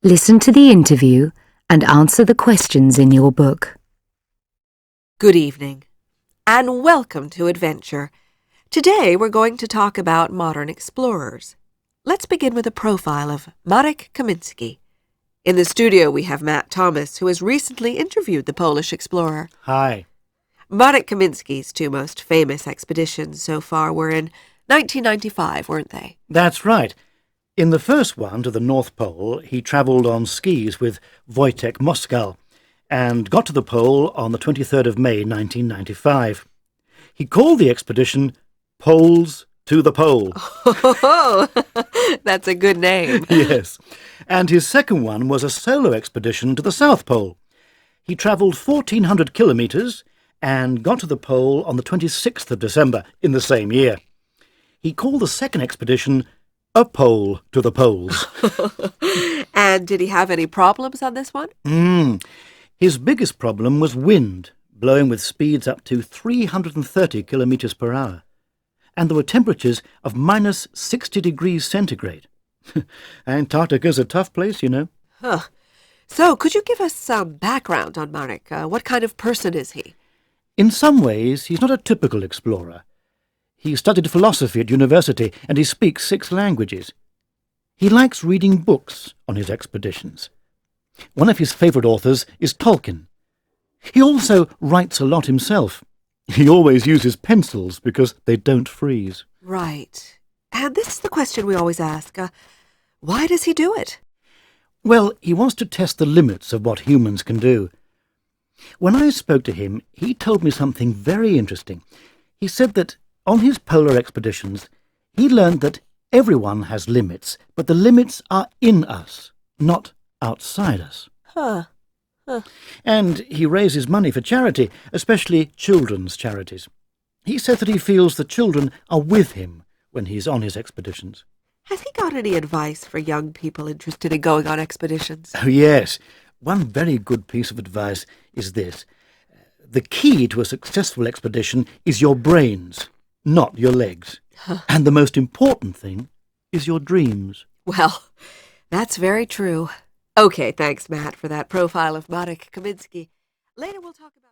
Listen to the interview and answer the questions in your book. Good evening, and welcome to Adventure. Today we're going to talk about modern explorers. Let's begin with a profile of Marek Kaminski. In the studio we have Matt Thomas, who has recently interviewed the Polish explorer. Hi. Marek Kaminski's two most famous expeditions so far were in 1995, weren't they? That's right. In the first one to the North Pole, he travelled on skis with Wojtek Moskal and got to the pole on the 23rd of May 1995. He called the expedition Poles to the Pole. Oh, that's a good name. Yes. And his second one was a solo expedition to the South Pole. He travelled 1,400 kilometres and got to the pole on the 26th of December in the same year. He called the second expedition A Pole to the Poles. And did he have any problems on this one? His biggest problem was wind, blowing with speeds up to 330 kilometres per hour. And there were temperatures of minus 60 degrees centigrade. Antarctica's a tough place, you know. Huh. So, could you give us some background on Marek? What kind of person is he? In some ways, he's not a typical explorer. He studied philosophy at university and he speaks 6 languages. He likes reading books on his expeditions. One of his favourite authors is Tolkien. He also writes a lot himself. He always uses pencils because they don't freeze. Right. And this is the question we always ask. Why does he do it? Well, he wants to test the limits of what humans can do. When I spoke to him, he told me something very interesting. He said that on his polar expeditions, he learned that everyone has limits, but the limits are in us, not outside us. Huh. And he raises money for charity, especially children's charities. He says that he feels the children are with him when he's on his expeditions. Has he got any advice for young people interested in going on expeditions? Oh, yes. One very good piece of advice is this. The key to a successful expedition is your brains, not your legs. And the most important thing is your dreams. Well, that's very true. Okay, thanks, Matt, for that profile of Marek Kaminski. Later we'll talk about...